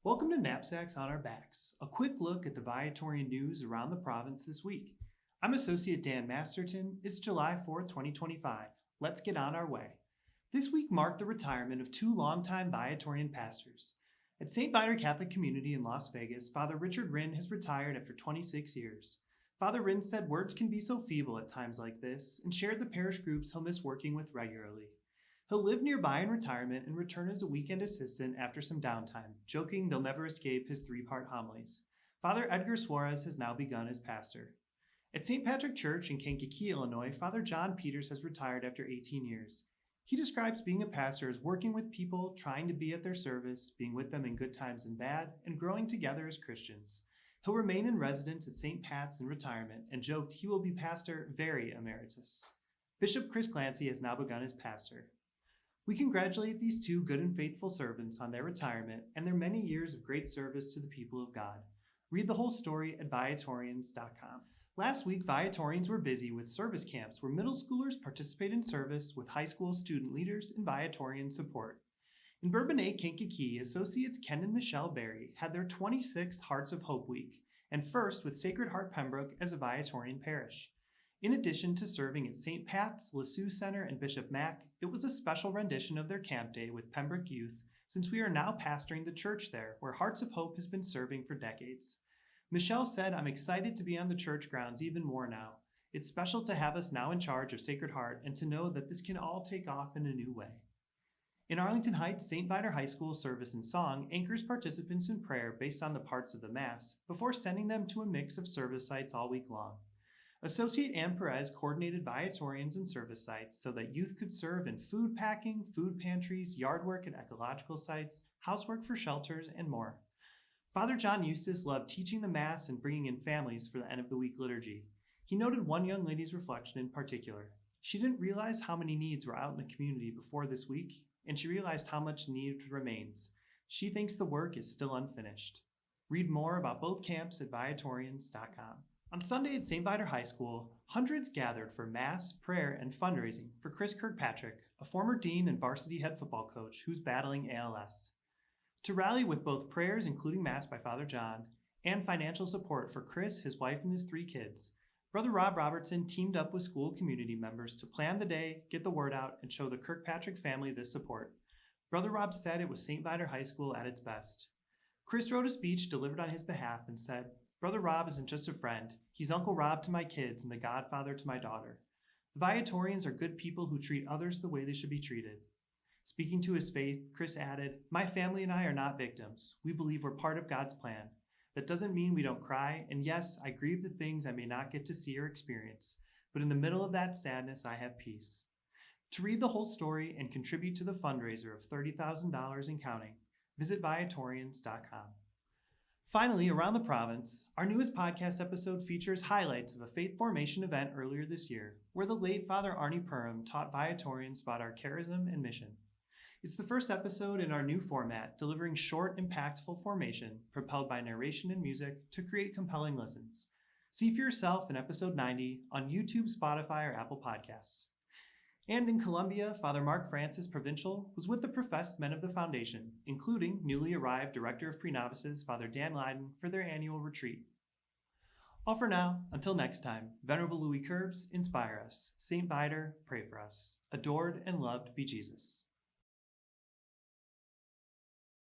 Welcome to Knapsacks on Our Backs, a quick look at the Viatorian news around the province this week. I'm Associate Dan Masterton. It's July 4th, 2025. Let's get on our way. This week marked the retirement of two longtime Viatorian pastors. At St. Viator Catholic Community in Las Vegas, Father Richard Rinn has retired after 26 years. Father Rinn said words can be so feeble at times like this and shared the parish groups he'll miss working with regularly. He'll live nearby in retirement and return as a weekend assistant after some downtime, joking they'll never escape his three-part homilies. Father Edgar Suarez has now begun as pastor. At St. Patrick Church in Kankakee, Illinois, Father John Peters has retired after 18 years. He describes being a pastor as working with people, trying to be at their service, being with them in good times and bad, and growing together as Christians. He'll remain in residence at St. Pat's in retirement and joked he will be pastor very emeritus. Bishop Chris Clancy has now begun as pastor. We congratulate these two good and faithful servants on their retirement and their many years of great service to the people of God. Read the whole story at Viatorians.com. Last week, Viatorians were busy with service camps where middle schoolers participate in service with high school student leaders and Viatorian support. In Bourbonnais, Kankakee, Associates Ken and Michelle Berry had their 26th Hearts of Hope Week and first with Sacred Heart Pembroke as a Viatorian parish. In addition to serving at St. Pat's, LeSue Center, and Bishop Mack, it was a special rendition of their camp day with Pembroke Youth, since we are now pastoring the church there, where Hearts of Hope has been serving for decades. Michelle said, "I'm excited to be on the church grounds even more now. It's special to have us now in charge of Sacred Heart and to know that this can all take off in a new way." In Arlington Heights, St. Viator High School Service and Song anchors participants in prayer based on the parts of the Mass before sending them to a mix of service sites all week long. Associate Ann Perez coordinated Viatorians and service sites so that youth could serve in food packing, food pantries, yard work at ecological sites, housework for shelters, and more. Father John Eustace loved teaching the Mass and bringing in families for the end of the week liturgy. He noted one young lady's reflection in particular. She didn't realize how many needs were out in the community before this week, and she realized how much need remains. She thinks the work is still unfinished. Read more about both camps at Viatorians.com. On Sunday at St. Viator High School, hundreds gathered for Mass, prayer, and fundraising for Chris Kirkpatrick, a former dean and varsity head football coach who's battling ALS. To rally with both prayers, including Mass by Father John, and financial support for Chris, his wife, and his three kids, Brother Rob Robertson teamed up with school community members to plan the day, get the word out, and show the Kirkpatrick family this support. Brother Rob said it was St. Viator High School at its best. Chris wrote a speech delivered on his behalf and said, "Brother Rob isn't just a friend. He's Uncle Rob to my kids and the godfather to my daughter. The Viatorians are good people who treat others the way they should be treated." Speaking to his faith, Chris added, "My family and I are not victims. We believe we're part of God's plan. That doesn't mean we don't cry, and yes, I grieve the things I may not get to see or experience, but in the middle of that sadness, I have peace." To read the whole story and contribute to the fundraiser of $30,000 and counting, visit Viatorians.com. Finally, around the province, our newest podcast episode features highlights of a faith formation event earlier this year, where the late Father Arnie Perham taught Viatorians about our charism and mission. It's the first episode in our new format, delivering short, impactful formation propelled by narration and music to create compelling listens. See for yourself in episode 90 on YouTube, Spotify, or Apple Podcasts. And in Colombia, Father Mark Francis Provincial was with the Professed men of the Foundation, including newly arrived Director of Pre-Novices, Father Dan Leiden, for their annual retreat. All for now, until next time, Venerable Louis Curbs, inspire us. St. Viator, pray for us. Adored and loved be Jesus.